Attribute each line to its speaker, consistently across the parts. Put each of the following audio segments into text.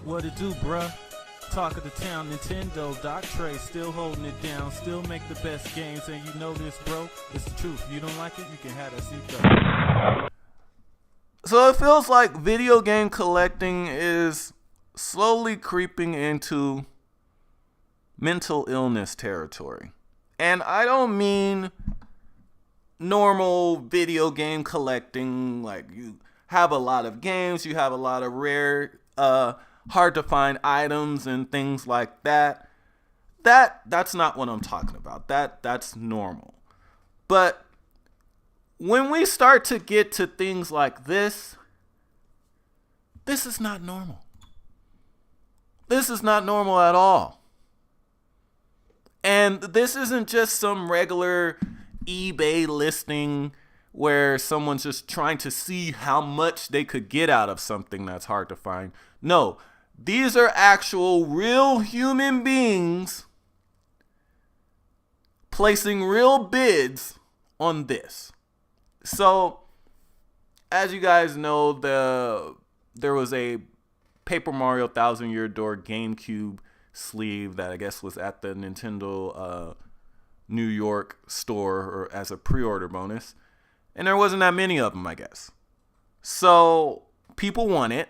Speaker 1: What it do, bruh? Talk of the town, Nintendo, Doc Trey still holding it down, still make the best games, and you know this, bro. It's the truth. You don't like it, you can have that seatbelt.
Speaker 2: So it feels like video game collecting is slowly creeping into mental illness territory. And I don't mean normal video game collecting, like you have a lot of games, you have a lot of rare, hard to find items and things like that. That's not what I'm talking about. That's normal. But when we start to get to things like this is not normal. This is not normal at all. And this isn't just some regular eBay listing where someone's just trying to see how much they could get out of something that's hard to find. No, these are actual real human beings placing real bids on this. So, as you guys know, there was a Paper Mario Thousand Year Door GameCube sleeve that I guess was at the Nintendo New York store or as a pre-order bonus. And there wasn't that many of them, I guess. So, people want it.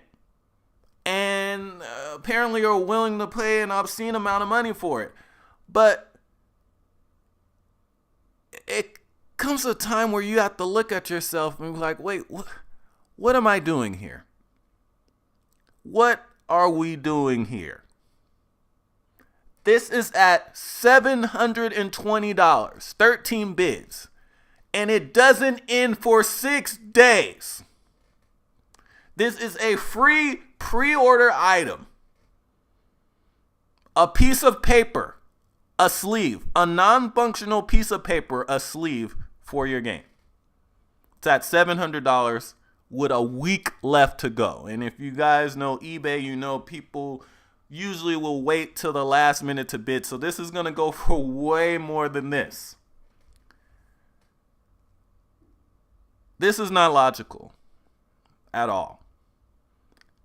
Speaker 2: And apparently are willing to pay an obscene amount of money for it. But it comes a time where you have to look at yourself and be like, wait, what am I doing here? What are we doing here? This is at $720, 13 bids. And it doesn't end for 6 days. This is a free pre-order item. A piece of paper, a sleeve, a non-functional piece of paper, a sleeve for your game. It's at $700 with a week left to go. And if you guys know eBay, you know people usually will wait till the last minute to bid. So this is going to go for way more than this. This is not logical at all.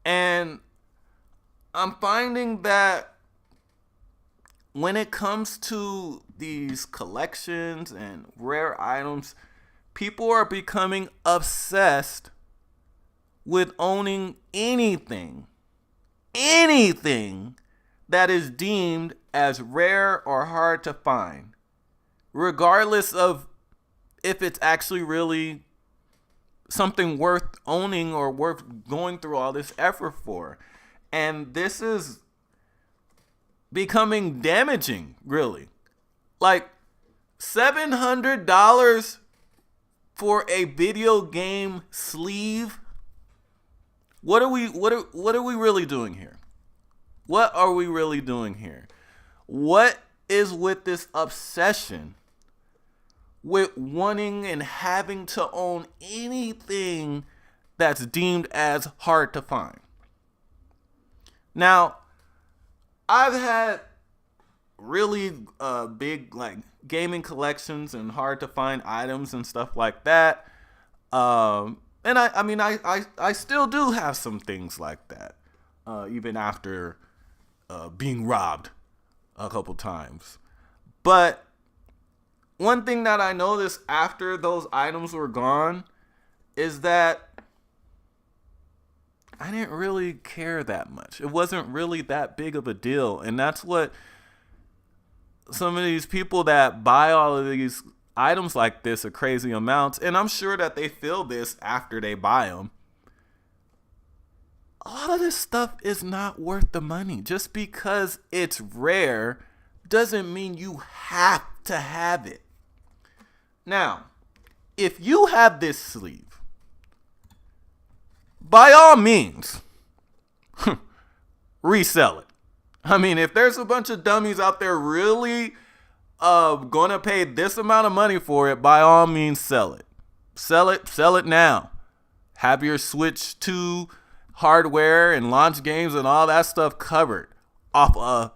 Speaker 2: And I'm finding that when it comes to these collections and rare items, people are becoming obsessed with owning anything that is deemed as rare or hard to find, regardless of if it's actually really something worth owning or worth going through all this effort for. And this is becoming damaging, really. Like $700 for a video game sleeve. What are we really doing here? What are we really doing here? What is with this obsession with wanting and having to own anything that's deemed as hard to find? Now, I've had really big like gaming collections and hard to find items and stuff like that. And I still do have some things like that, even after being robbed a couple times. But one thing that I noticed after those items were gone is that I didn't really care that much. It wasn't really that big of a deal. And that's what some of these people that buy all of these items like this are crazy amounts. And I'm sure that they feel this after they buy them. A lot of this stuff is not worth the money. Just because it's rare doesn't mean you have to have it. Now, if you have this sleeve, by all means, resell it. I mean, if there's a bunch of dummies out there really gonna pay this amount of money for it, by all means, sell it. Sell it now. Have your Switch 2 hardware and launch games and all that stuff covered off a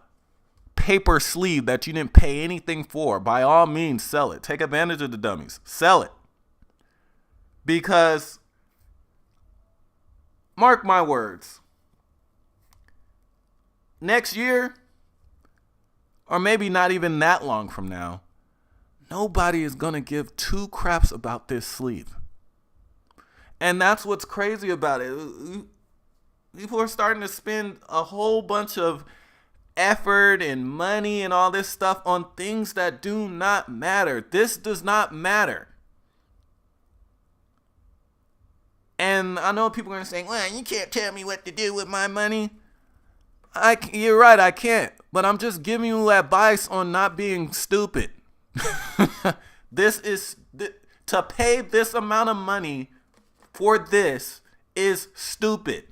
Speaker 2: paper sleeve that you didn't pay anything for. By all means, sell it. Take advantage of the dummies. Sell it. Because, mark my words, next year, or maybe not even that long from now, nobody is going to give two craps about this sleep. And that's what's crazy about it. People are starting to spend a whole bunch of effort and money and all this stuff on things that do not matter. This does not matter. And I know people are going to say, well, you can't tell me what to do with my money. You're right, I can't. But I'm just giving you advice on not being stupid. To pay this amount of money for this is stupid.